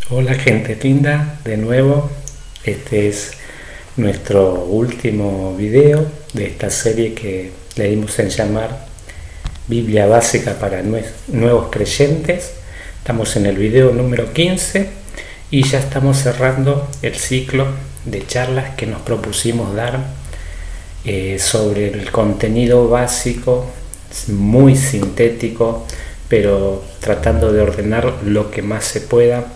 Hola gente linda, de nuevo, este es nuestro último video de esta serie que le dimos en llamar Biblia Básica para Nuevos Creyentes. Estamos en el video número 15 y ya estamos cerrando el ciclo de charlas que nos propusimos dar sobre el contenido básico, muy sintético, pero tratando de ordenar lo que más se pueda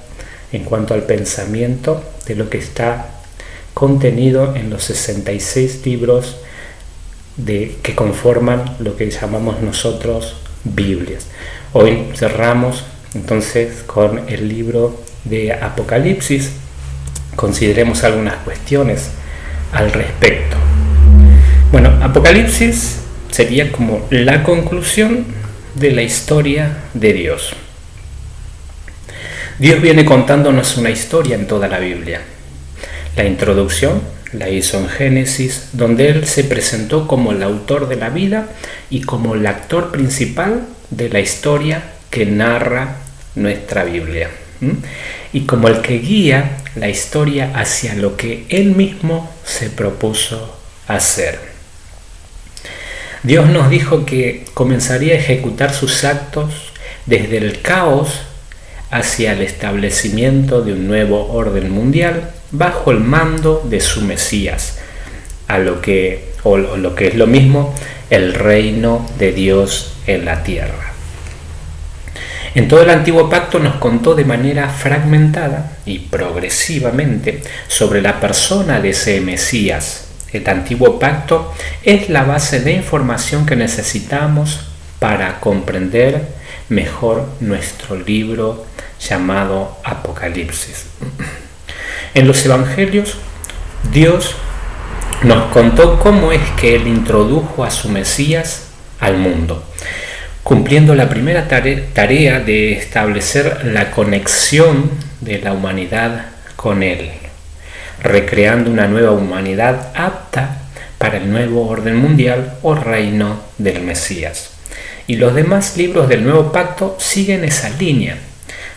en cuanto al pensamiento de lo que está contenido en los 66 libros que conforman lo que llamamos nosotros Biblias. Hoy cerramos entonces con el libro de Apocalipsis. Consideremos algunas cuestiones al respecto. Bueno, Apocalipsis sería como la conclusión de la historia de Dios. Dios viene contándonos una historia en toda la Biblia. La introducción la hizo en Génesis, donde Él se presentó como el autor de la vida y como el actor principal de la historia que narra nuestra Biblia. Y como el que guía la historia hacia lo que Él mismo se propuso hacer. Dios nos dijo que comenzaría a ejecutar sus actos desde el caos hacia el establecimiento de un nuevo orden mundial bajo el mando de su Mesías, lo que es lo mismo, el reino de Dios en la tierra. En todo el Antiguo Pacto nos contó de manera fragmentada y progresivamente sobre la persona de ese Mesías. El Antiguo Pacto es la base de información que necesitamos para comprender mejor nuestro libro llamado Apocalipsis. En los Evangelios, Dios nos contó cómo es que Él introdujo a su Mesías al mundo, cumpliendo la primera tarea de establecer la conexión de la humanidad con Él, recreando una nueva humanidad apta para el nuevo orden mundial o reino del Mesías. Y los demás libros del Nuevo Pacto siguen esa línea.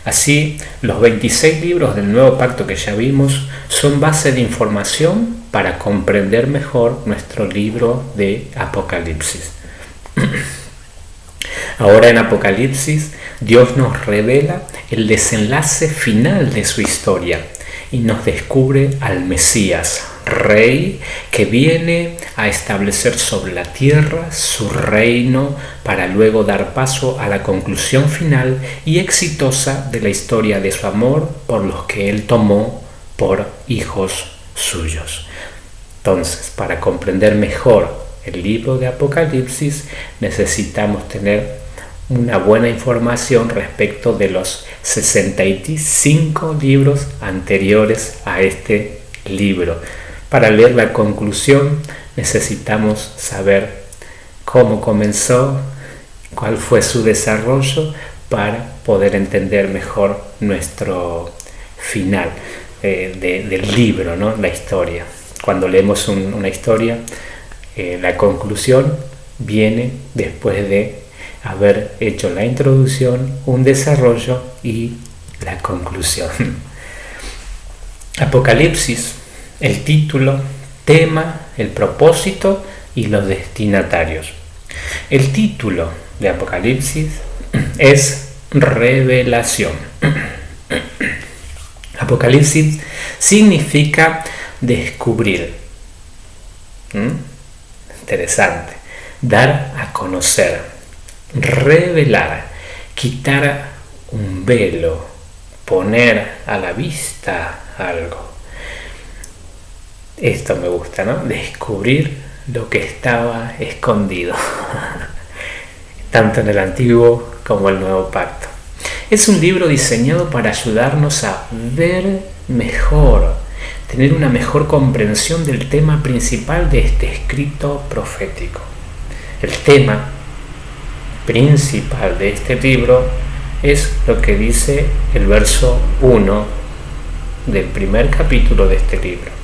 Así, los 26 libros del Nuevo Pacto que ya vimos son base de información para comprender mejor nuestro libro de Apocalipsis. Ahora en Apocalipsis, Dios nos revela el desenlace final de su historia y nos descubre al Mesías, Rey, que viene a establecer sobre la tierra su reino para luego dar paso a la conclusión final y exitosa de la historia de su amor por los que Él tomó por hijos suyos. Entonces, para comprender mejor el libro de Apocalipsis, necesitamos tener una buena información respecto de los 65 libros anteriores a este libro. Para leer la conclusión necesitamos saber cómo comenzó, cuál fue su desarrollo para poder entender mejor nuestro final del libro, ¿no? La historia. Cuando leemos una historia, la conclusión viene después de haber hecho la introducción, un desarrollo y la conclusión. Apocalipsis, el título, tema, el propósito y los destinatarios. El título de Apocalipsis es revelación. Apocalipsis significa descubrir. Interesante. Dar a conocer, revelar, quitar un velo, poner a la vista algo. Esto me gusta, ¿no? Descubrir lo que estaba escondido, tanto en el Antiguo como el Nuevo Pacto. Es un libro diseñado para ayudarnos a ver mejor, tener una mejor comprensión del tema principal de este escrito profético. El tema principal de este libro es lo que dice el verso 1 del primer capítulo de este libro.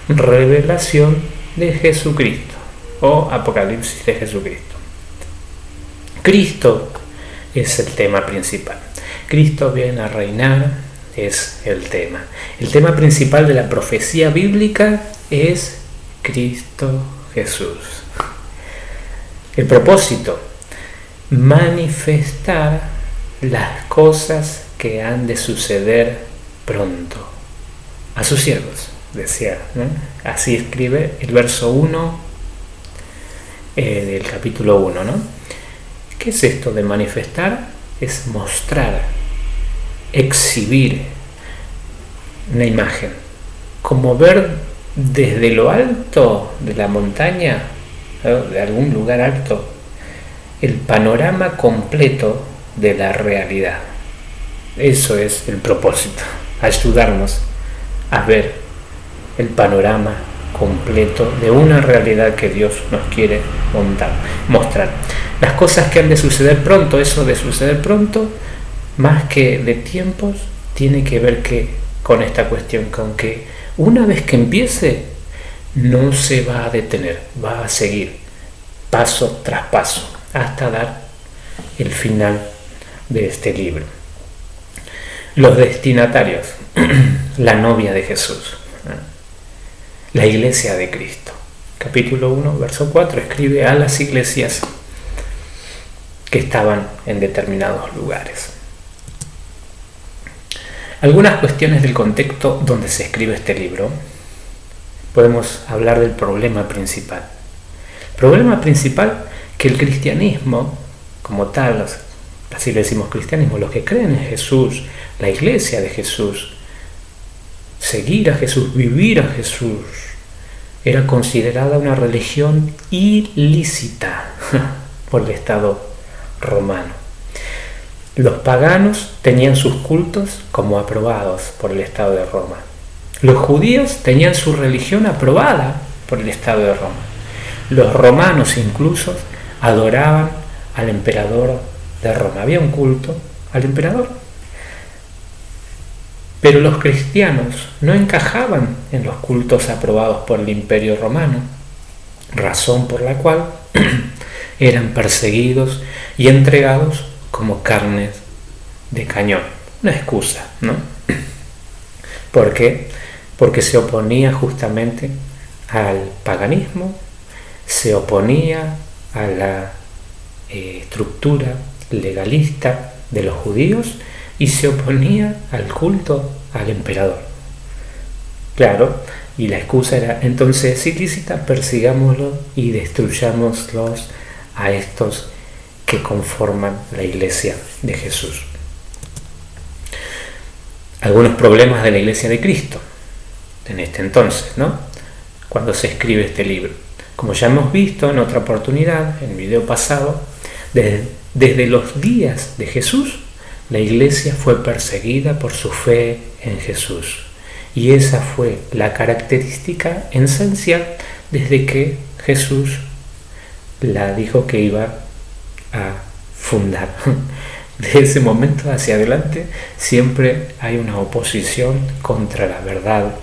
Revelación de Jesucristo o Apocalipsis de Jesucristo. Cristo es el tema principal. Cristo viene a reinar es el tema. El tema principal de la profecía bíblica es Cristo Jesús. El propósito, manifestar las cosas que han de suceder pronto a sus siervos, decía, ¿no? Así escribe el verso 1 del capítulo 1, ¿no? ¿Qué es esto de manifestar? Es mostrar, exhibir una imagen, como ver desde lo alto de la montaña, ¿no? De algún lugar alto, el panorama completo de la realidad. Eso es el propósito, ayudarnos a ver el panorama completo de una realidad que Dios nos quiere mostrar. Las cosas que han de suceder pronto, eso de suceder pronto, más que de tiempos, tiene que ver con esta cuestión, con que una vez que empiece, no se va a detener, va a seguir paso tras paso, hasta dar el final de este libro. Los destinatarios, la novia de Jesús, la iglesia de Cristo. Capítulo 1, verso 4, escribe a las iglesias que estaban en determinados lugares. Algunas cuestiones del contexto donde se escribe este libro. Podemos hablar del problema principal. El problema principal que el cristianismo, como tal, así le decimos cristianismo, los que creen en Jesús, la iglesia de Jesús, seguir a Jesús, vivir a Jesús, era considerada una religión ilícita por el Estado romano. Los paganos tenían sus cultos como aprobados por el Estado de Roma. Los judíos tenían su religión aprobada por el Estado de Roma. Los romanos incluso adoraban al emperador de Roma. Había un culto al emperador. Pero los cristianos no encajaban en los cultos aprobados por el Imperio Romano, razón por la cual eran perseguidos y entregados como carnes de cañón. Una excusa, ¿no? ¿Por qué? Porque se oponía justamente al paganismo, se oponía a la estructura legalista de los judíos y se oponía al culto al emperador. Claro, y la excusa era, entonces es ilícita, persigámoslo y destruyámoslos a estos que conforman la iglesia de Jesús. Algunos problemas de la iglesia de Cristo en este entonces, ¿no? Cuando se escribe este libro. Como ya hemos visto en otra oportunidad, en el video pasado, desde los días de Jesús, la iglesia fue perseguida por su fe en Jesús. Y esa fue la característica esencial desde que Jesús la dijo que iba a fundar. De ese momento hacia adelante siempre hay una oposición contra la verdad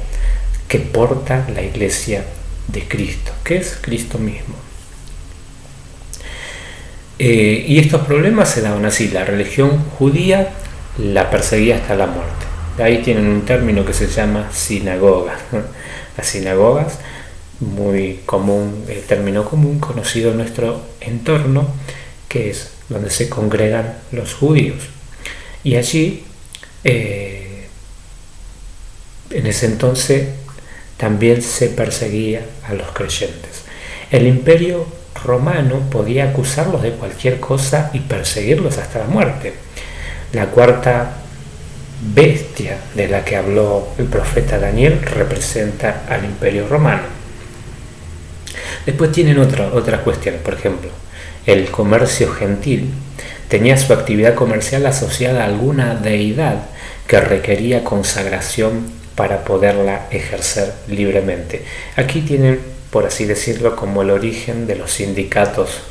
que porta la iglesia de Cristo, que es Cristo mismo. Y estos problemas se daban así. La religión judía la perseguía hasta la muerte. De ahí tienen un término que se llama sinagoga. Las sinagogas, muy común, término común, conocido en nuestro entorno, que es donde se congregan los judíos. Y allí, en ese entonces, también se perseguía a los creyentes. El Imperio Romano podía acusarlos de cualquier cosa y perseguirlos hasta la muerte. La cuarta bestia de la que habló el profeta Daniel representa al Imperio Romano. Después tienen otras cuestiones, por ejemplo, el comercio gentil tenía su actividad comercial asociada a alguna deidad que requería consagración para poderla ejercer libremente. Aquí tienen, por así decirlo, como el origen de los sindicatos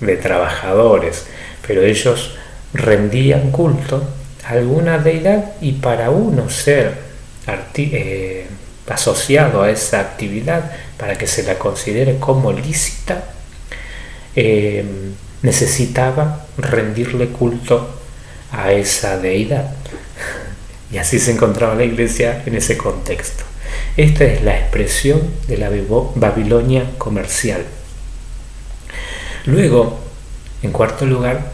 de trabajadores, pero ellos rendían culto a alguna deidad y para uno ser asociado a esa actividad, para que se la considere como lícita, necesitaba rendirle culto a esa deidad. Y así se encontraba la iglesia en ese contexto. Esta es la expresión de la Babilonia comercial. Luego, en cuarto lugar,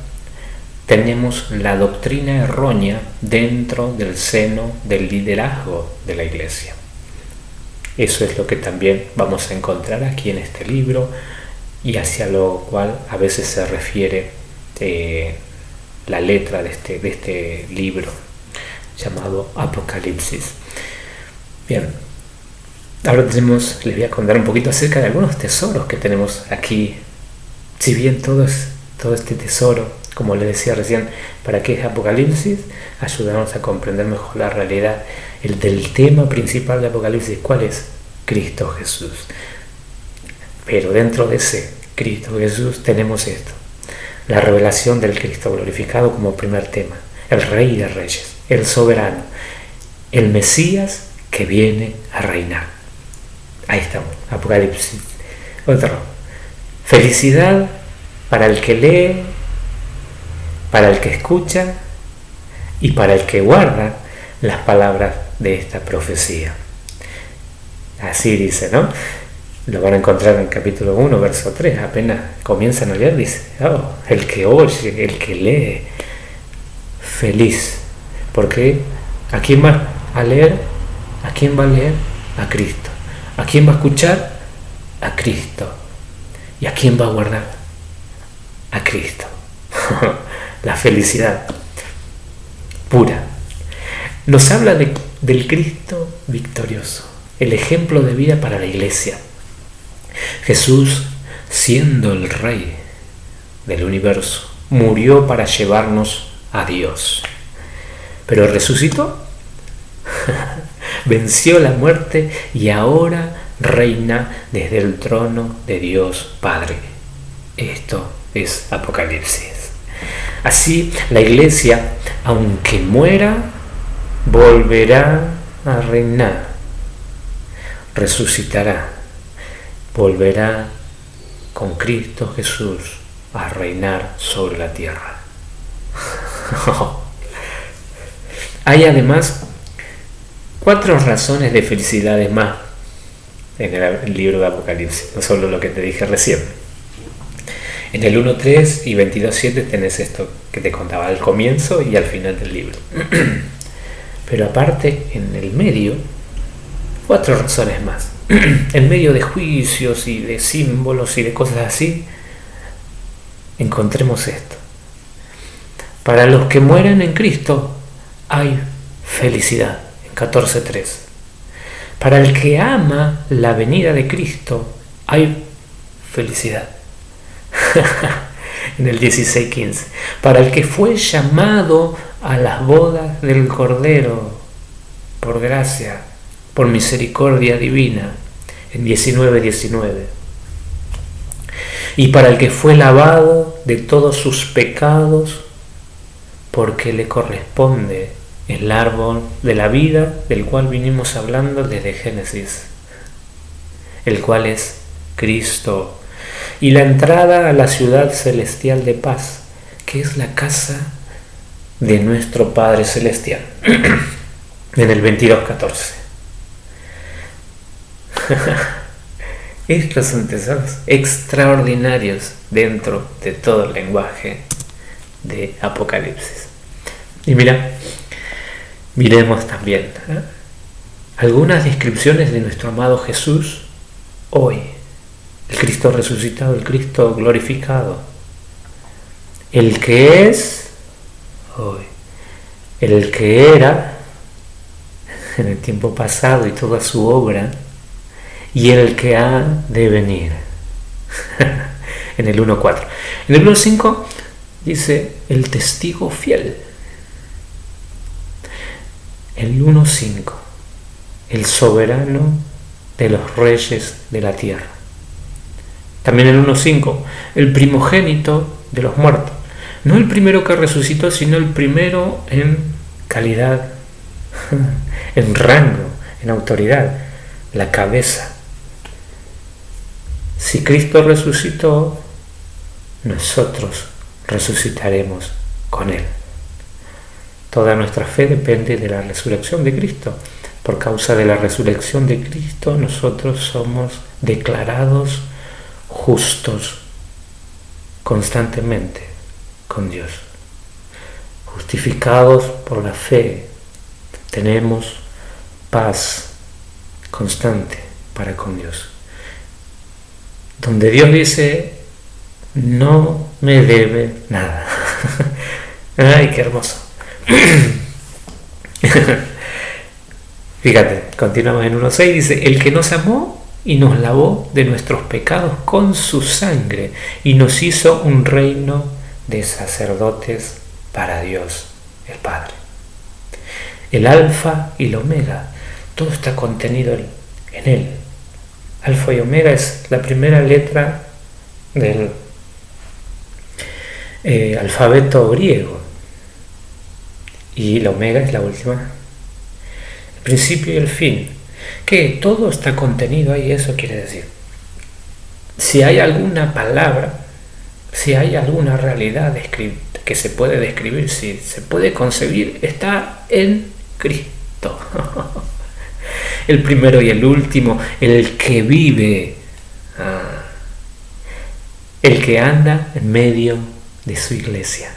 tenemos la doctrina errónea dentro del seno del liderazgo de la iglesia. Eso es lo que también vamos a encontrar aquí en este libro y hacia lo cual a veces se refiere la letra de este libro llamado Apocalipsis. Bien, ahora les voy a contar un poquito acerca de algunos tesoros que tenemos aquí. Si bien todo este tesoro, como les decía recién, ¿para qué es Apocalipsis? Ayudarnos a comprender mejor la realidad. El del tema principal de Apocalipsis, ¿cuál es? Cristo Jesús. Pero dentro de ese Cristo Jesús tenemos esto: la revelación del Cristo glorificado como primer tema, el Rey de Reyes, el soberano, el Mesías que viene a reinar. Ahí estamos, Apocalipsis. Otro: felicidad para el que lee, para el que escucha y para el que guarda las palabras de esta profecía. Así dice, ¿no? Lo van a encontrar en capítulo 1, verso 3. Apenas comienzan a leer, dice: el que oye, el que lee, feliz. Porque ¿a quién va a leer? ¿A quién va a leer? A Cristo. ¿A quién va a escuchar? A Cristo. ¿Y a quién va a guardar? A Cristo. La felicidad pura. Nos habla del Cristo victorioso, el ejemplo de vida para la iglesia. Jesús, siendo el Rey del universo, murió para llevarnos a Dios. Pero resucitó, venció la muerte y ahora reina desde el trono de Dios Padre. Esto es Apocalipsis. Así, la iglesia, aunque muera, volverá a reinar, resucitará, volverá con Cristo Jesús a reinar sobre la tierra. Hay además 4 razones de felicidades más en el libro de Apocalipsis, no solo lo que te dije recién. En el 1.3 y 22.7 tenés esto que te contaba al comienzo y al final del libro. Pero aparte, en el medio, 4 razones más. En medio de juicios y de símbolos y de cosas así, encontremos esto: para los que mueren en Cristo hay felicidad, en 14.3. Para el que ama la venida de Cristo hay felicidad, en el 16.15. Para el que fue llamado a las bodas del Cordero por gracia, por misericordia divina, en 19.19. Y para el que fue lavado de todos sus pecados, porque le corresponde el árbol de la vida del cual vinimos hablando desde Génesis, el cual es Cristo, y la entrada a la ciudad celestial de paz, que es la casa de nuestro Padre Celestial, en el 22.14. Estos son tesoros extraordinarios dentro de todo el lenguaje de Apocalipsis. Y miremos también algunas descripciones de nuestro amado Jesús hoy: el Cristo resucitado, el Cristo glorificado, el que es hoy, el que era en el tiempo pasado y toda su obra, y el que ha de venir. En el 1.4. En el 1.5 dice el testigo fiel. El 1.5, el soberano de los reyes de la tierra. También el 1.5, el primogénito de los muertos. No el primero que resucitó, sino el primero en calidad, en rango, en autoridad, la cabeza. Si Cristo resucitó, nosotros resucitaremos con Él. Toda nuestra fe depende de la resurrección de Cristo. Por causa de la resurrección de Cristo, nosotros somos declarados justos constantemente con Dios. Justificados por la fe, tenemos paz constante para con Dios. Donde Dios dice, no me debe nada. Ay, qué hermoso. Fíjate, continuamos en 1.6, dice, el que nos amó y nos lavó de nuestros pecados con su sangre y nos hizo un reino de sacerdotes para Dios el Padre. El alfa y el omega, todo está contenido en él. Alfa y omega es la primera letra del alfabeto griego y la omega es la última, el principio y el fin, que todo está contenido ahí. Eso quiere decir, si hay alguna palabra, si hay alguna realidad que se puede describir, si se puede concebir, está en Cristo. El primero y el último, el que vive, el que anda en medio de su iglesia.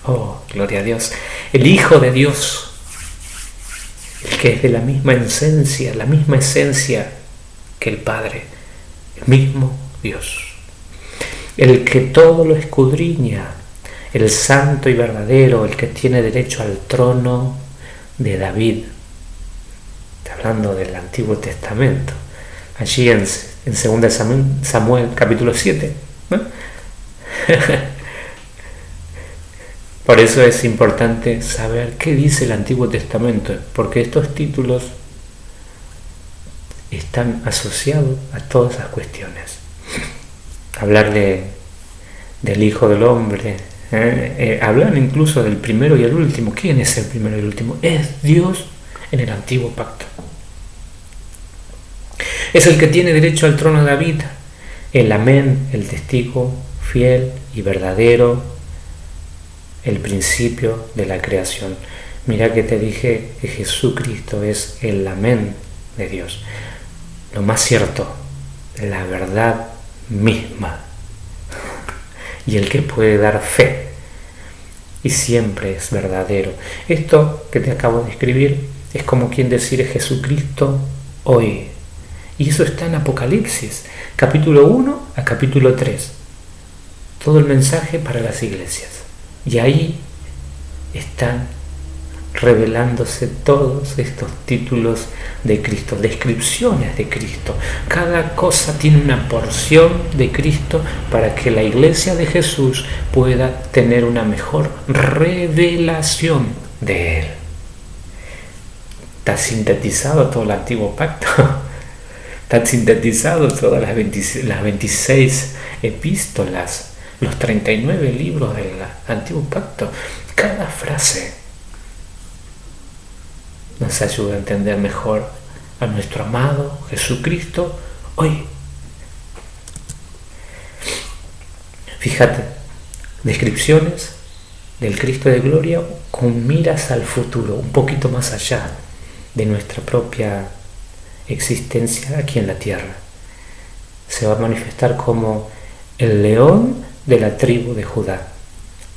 Oh, gloria a Dios. El Hijo de Dios, el que es de la misma esencia que el Padre, el mismo Dios. El que todo lo escudriña, el santo y verdadero, el que tiene derecho al trono de David. Está hablando del Antiguo Testamento. Allí en 2 Samuel capítulo 7. ¿No? Por eso es importante saber qué dice el Antiguo Testamento, porque estos títulos están asociados a todas esas cuestiones. Hablar del Hijo del Hombre, hablar incluso del primero y el último. ¿Quién es el primero y el último? Es Dios en el Antiguo Pacto. Es el que tiene derecho al trono de David, el Amén, el testigo fiel y verdadero, el principio de la creación. Mira que te dije que Jesucristo es el Amén de Dios, lo más cierto, la verdad misma, y el que puede dar fe, y siempre es verdadero. Esto que te acabo de escribir es como quien decir Jesucristo hoy, y eso está en Apocalipsis, capítulo 1 a capítulo 3, todo el mensaje para las iglesias. Y ahí están revelándose todos estos títulos de Cristo, descripciones de Cristo. Cada cosa tiene una porción de Cristo para que la iglesia de Jesús pueda tener una mejor revelación de Él. Está sintetizado todo el Antiguo Pacto. Está sintetizado todas las 26 epístolas, los 39 libros del Antiguo Pacto. Cada frase nos ayuda a entender mejor a nuestro amado Jesucristo hoy. Fíjate, descripciones del Cristo de gloria con miras al futuro, un poquito más allá de nuestra propia existencia aquí en la tierra. Se va a manifestar como el león de la tribu de Judá.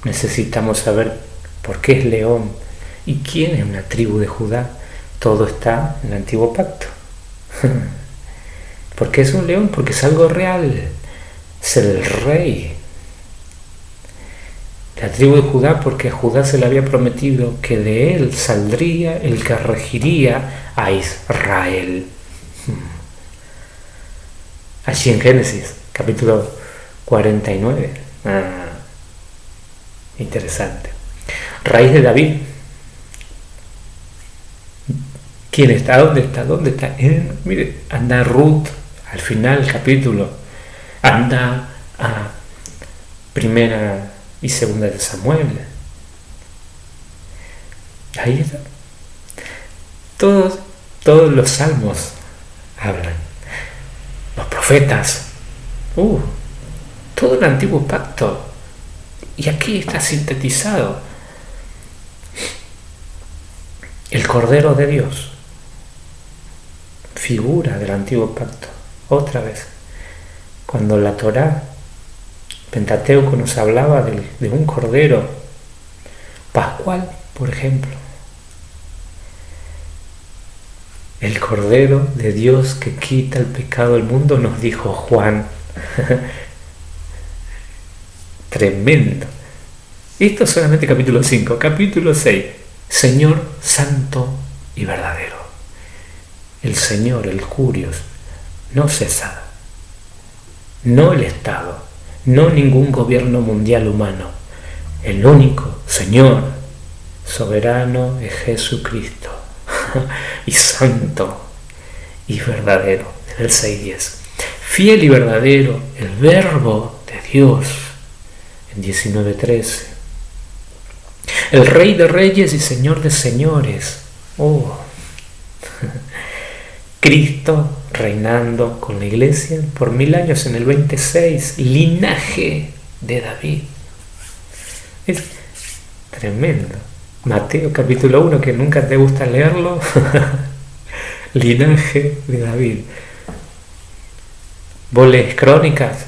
Necesitamos saber por qué es león y quién es una tribu de Judá. Todo está en el Antiguo Pacto. ¿Por qué es un león? Porque es algo real. Es el rey. La tribu de Judá, porque a Judá se le había prometido que de él saldría el que regiría a Israel. Allí en Génesis, capítulo 49. Interesante. Raíz de David. ¿Quién está? ¿Dónde está? ¿Dónde está? Mire, anda Ruth al final del capítulo. Anda a primera y segunda de Samuel. Ahí está. Todos los salmos hablan. Los profetas. Todo el Antiguo Pacto. Y aquí está sintetizado. Cordero de Dios, figura del antiguo pacto. Otra vez, cuando la Torá, Pentateuco, nos hablaba de un cordero pascual, por ejemplo, el Cordero de Dios que quita el pecado del mundo, nos dijo Juan. Tremendo. Esto es solamente capítulo 5. Capítulo 6. Señor santo y verdadero. El Señor, el Curios, no César, no el Estado, no ningún gobierno mundial humano. El único Señor soberano es Jesucristo. Y santo y verdadero, en el 6:10. Fiel y verdadero, el Verbo de Dios, en 19:13. El Rey de Reyes y Señor de Señores. Cristo reinando con la Iglesia por 1000 años en el 26. Linaje de David. Es tremendo. Mateo capítulo 1, que nunca te gusta leerlo. Linaje de David. Vos lees Crónicas,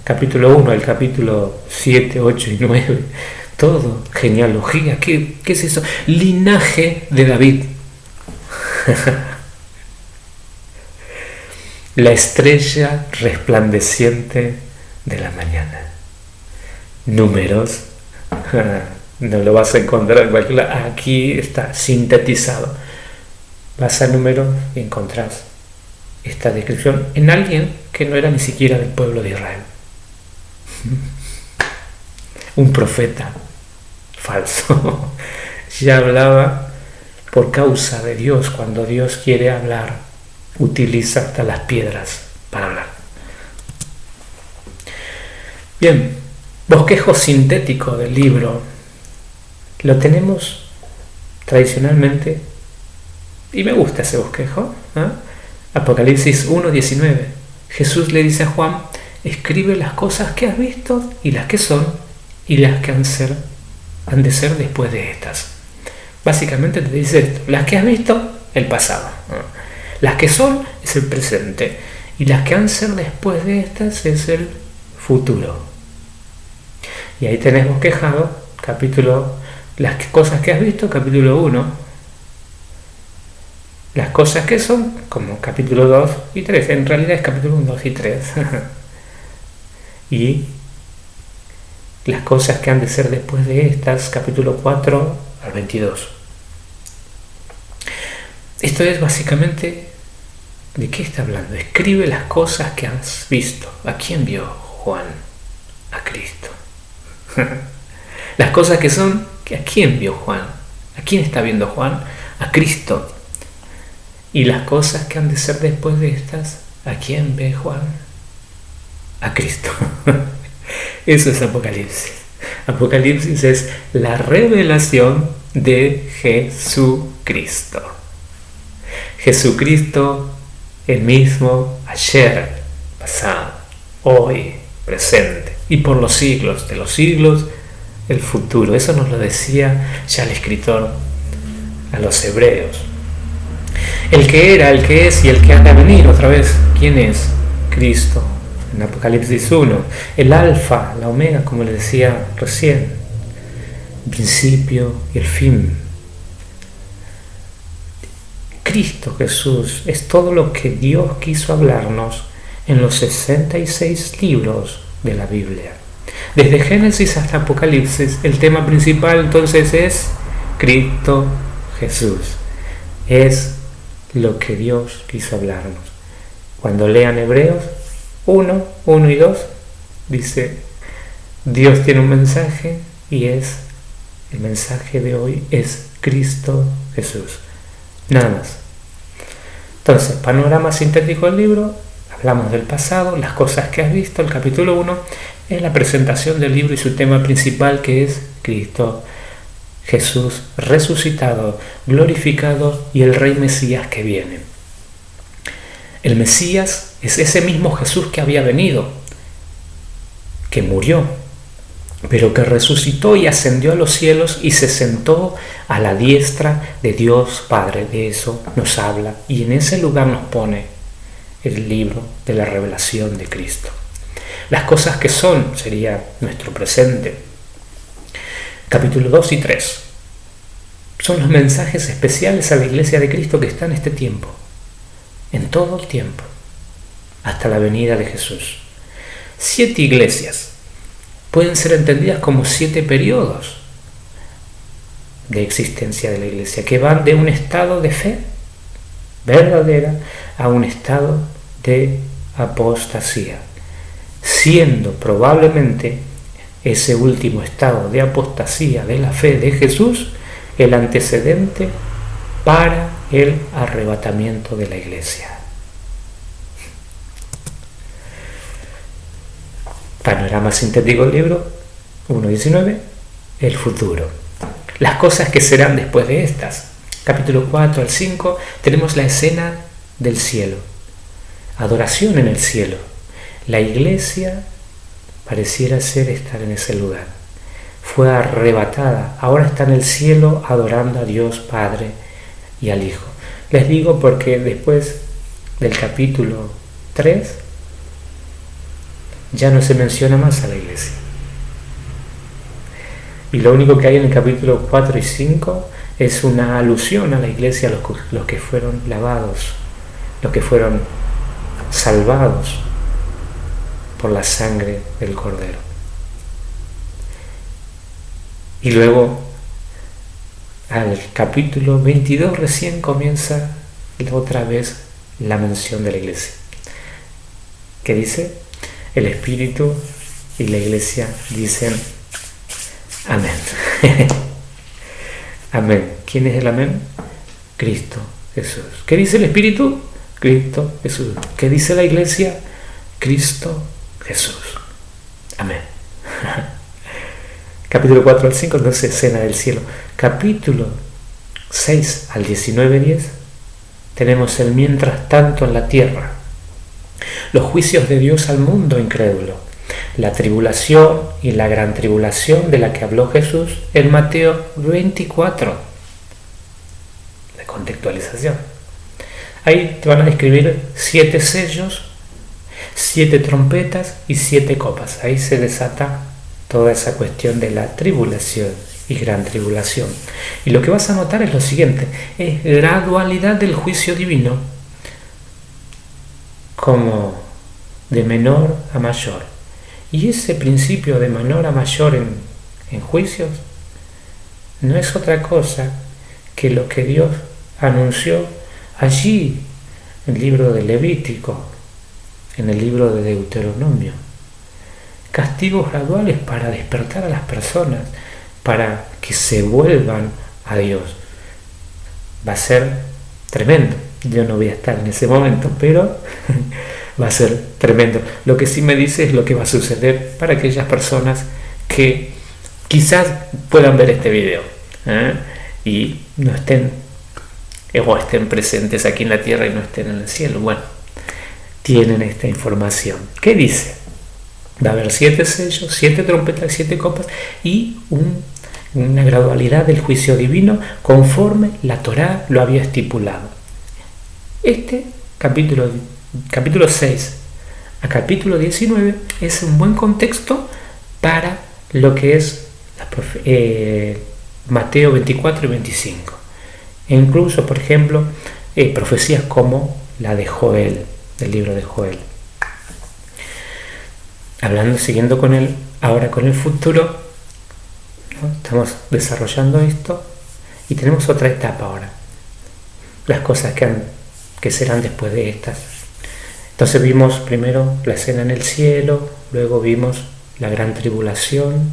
capítulo 1, el capítulo 7, 8 y 9, todo, genealogía. ¿Qué es eso? Linaje de David. La estrella resplandeciente de la mañana. Números. No lo vas a encontrar en cualquier lado. Aquí está sintetizado. Vas a Números y encontrás esta descripción en alguien que no era ni siquiera del pueblo de Israel. Un profeta falso. Ya hablaba por causa de Dios. Cuando Dios quiere hablar, utiliza hasta las piedras para hablar. Bien, bosquejo sintético del libro. Lo tenemos tradicionalmente, y me gusta ese bosquejo, ¿eh? Apocalipsis 1:19. Jesús le dice a Juan: escribe las cosas que has visto y las que son y las que han de ser después de estas. Básicamente te dice esto: las que has visto, el pasado, ¿eh? Las que son es el presente, y las que han de ser después de estas es el futuro. Y ahí tenés bosquejado las cosas que has visto, capítulo 1. Las cosas que son, como capítulo 2 y 3. En realidad es capítulo 1, 2 y 3. Y las cosas que han de ser después de estas, capítulo 4 al 22. Esto es básicamente, ¿de qué está hablando? Escribe las cosas que has visto. ¿A quién vio Juan? A Cristo. Las cosas que son, ¿a quién vio Juan? ¿A quién está viendo Juan? A Cristo. Y las cosas que han de ser después de estas, ¿a quién ve Juan? A Cristo. Eso es Apocalipsis. Apocalipsis es la revelación de Jesucristo. Jesucristo, el mismo ayer, pasado, hoy, presente y por los siglos de los siglos, el futuro. Eso nos lo decía ya el escritor a los hebreos. El que era, el que es y el que ha de venir. Otra vez, ¿quién es? Cristo. En Apocalipsis 1, el alfa, la omega, como le decía recién, el principio y el fin. Cristo Jesús es todo lo que Dios quiso hablarnos en los 66 libros de la Biblia. Desde Génesis hasta Apocalipsis, el tema principal entonces es Cristo Jesús. Es lo que Dios quiso hablarnos. Cuando lean Hebreos 1 y 2, dice: Dios tiene un mensaje y el mensaje de hoy es Cristo Jesús. Nada más. Entonces, panorama sintético del libro. Hablamos del pasado, las cosas que has visto. El capítulo 1 es la presentación del libro y su tema principal, que es Cristo Jesús resucitado, glorificado y el Rey Mesías que viene. El Mesías es ese mismo Jesús que había venido, que murió, pero que resucitó y ascendió a los cielos y se sentó a la diestra de Dios Padre. De eso nos habla y en ese lugar nos pone el libro de la revelación de Cristo. Las cosas que son sería nuestro presente. Capítulo 2 y 3 son los mensajes especiales a la iglesia de Cristo que está en este tiempo, en todo el tiempo, hasta la venida de Jesús. 7 iglesias pueden ser entendidas como 7 periodos de existencia de la iglesia, que van de un estado de fe verdadera a un estado de apostasía, siendo probablemente ese último estado de apostasía de la fe de Jesús el antecedente para el arrebatamiento de la iglesia. Panorama sintético del libro 1.19, el futuro. Las cosas que serán después de estas. Capítulo 4 al 5 tenemos la escena del cielo. Adoración en el cielo. La iglesia pareciera ser estar en ese lugar. Fue arrebatada, ahora está en el cielo adorando a Dios Padre y al Hijo. Les digo porque después del capítulo 3 ya no se menciona más a la iglesia. Y lo único que hay en el capítulo 4 y 5 es una alusión a la iglesia, a los que fueron lavados, los que fueron salvados por la sangre del Cordero. Y luego, al capítulo 22 recién comienza otra vez la mención de la iglesia. ¿Qué dice? El Espíritu y la iglesia dicen amén. Amén. ¿Quién es el amén? Cristo Jesús. ¿Qué dice el Espíritu? Cristo Jesús. ¿Qué dice la iglesia? Cristo Jesús. Amén. Capítulo 4 al 5, entonces escena del cielo. Capítulo 6 al 19:10 tenemos el mientras tanto en la tierra. Los juicios de Dios al mundo incrédulo. La tribulación y la gran tribulación de la que habló Jesús en Mateo 24. La contextualización. Ahí te van a describir 7 sellos, 7 trompetas y 7 copas. Ahí se desata toda esa cuestión de la tribulación y gran tribulación. Y lo que vas a notar es lo siguiente: es gradualidad del juicio divino, como de menor a mayor. Y ese principio de menor a mayor en juicios no es otra cosa que lo que Dios anunció allí en el libro de Levítico, en el libro de Deuteronomio. Castigos graduales para despertar a las personas, para que se vuelvan a Dios. Va a ser tremendo. Yo no voy a estar en ese momento, pero va a ser tremendo. Lo que sí me dice es lo que va a suceder para aquellas personas que quizás puedan ver este video y no estén o estén presentes aquí en la tierra y no estén en el cielo. Bueno, tienen esta información. ¿Qué dice? Va a haber 7 sellos, 7 trompetas, 7 copas y una gradualidad del juicio divino conforme la Torá lo había estipulado. Este capítulo 6 a capítulo 19 es un buen contexto para lo que es Mateo 24 y 25. E incluso, por ejemplo, profecías como la de Joel, del libro de Joel. Siguiendo con ahora con el futuro, ¿no? Estamos desarrollando esto y tenemos otra etapa ahora. Las cosas que serán después de estas. Entonces vimos primero la escena en el cielo, luego vimos la gran tribulación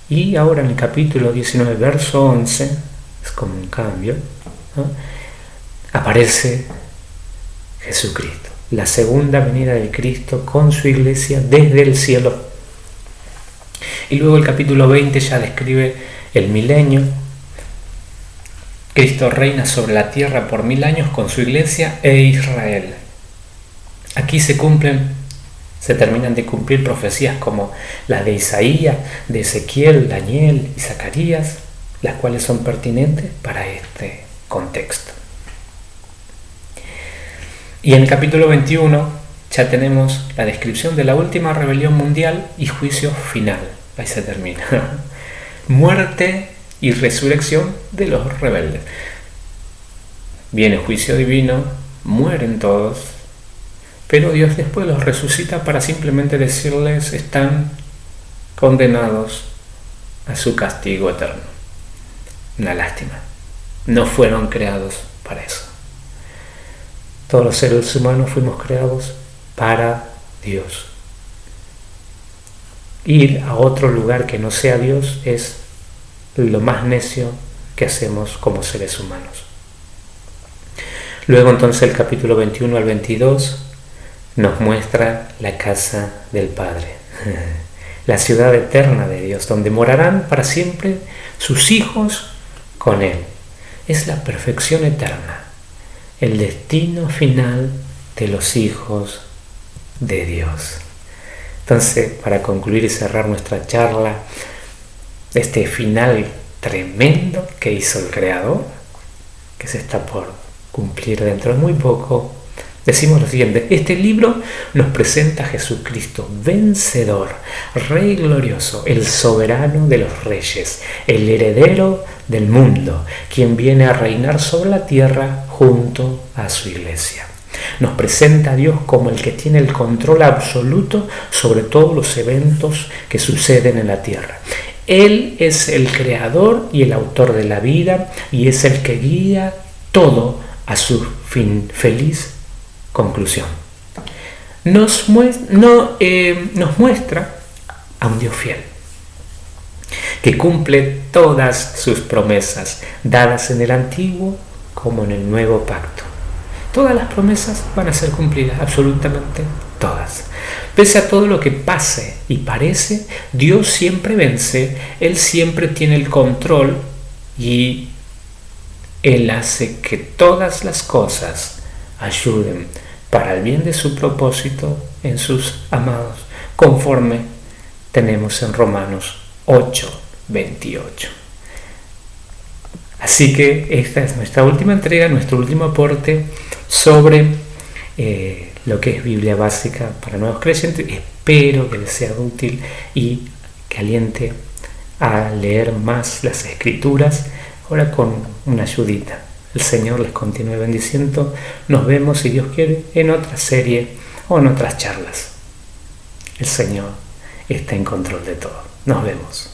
y ahora en el capítulo 19, verso 11, es como un cambio, ¿no? Aparece Jesucristo, la segunda venida de Cristo con su iglesia desde el cielo. Y luego el capítulo 20 ya describe el milenio. Cristo reina sobre la tierra por 1000 años con su iglesia e Israel. Aquí se cumplen Se terminan de cumplir profecías como las de Isaías, de Ezequiel, Daniel y Zacarías, las cuales son pertinentes para este contexto. Y en el capítulo 21 ya tenemos la descripción de la última rebelión mundial y juicio final. Ahí se termina. Muerte y resurrección de los rebeldes. Viene juicio divino, mueren todos, pero Dios después los resucita para simplemente decirles están condenados a su castigo eterno. Una lástima. No fueron creados para eso. Todos los seres humanos fuimos creados para Dios. Ir a otro lugar que no sea Dios es lo más necio que hacemos como seres humanos. Luego entonces el capítulo 21 al 22 nos muestra la casa del Padre, la ciudad eterna de Dios, donde morarán para siempre sus hijos con Él. Es la perfección eterna, el destino final de los hijos de Dios. Entonces, para concluir y cerrar nuestra charla, este final tremendo que hizo el Creador, que se está por cumplir dentro de muy poco, decimos lo siguiente: este libro nos presenta a Jesucristo vencedor, Rey glorioso, el soberano de los reyes, el heredero del mundo, quien viene a reinar sobre la tierra junto a su iglesia. Nos presenta a Dios como el que tiene el control absoluto sobre todos los eventos que suceden en la tierra. Él es el creador y el autor de la vida y es el que guía todo a su feliz conclusión. Nos muestra a un Dios fiel que cumple todas sus promesas dadas en el antiguo como en el nuevo pacto. Todas las promesas van a ser cumplidas, absolutamente todas. Pese a todo lo que pase y parece, Dios siempre vence, Él siempre tiene el control y Él hace que todas las cosas ayuden para el bien de su propósito en sus amados, conforme tenemos en Romanos 8:28. Así que esta es nuestra última entrega, nuestro último aporte sobre lo que es Biblia básica para nuevos creyentes. Espero que les sea útil y que aliente a leer más las Escrituras, ahora con una ayudita. El Señor les continúe bendiciendo. Nos vemos, si Dios quiere, en otra serie o en otras charlas. El Señor está en control de todo. Nos vemos.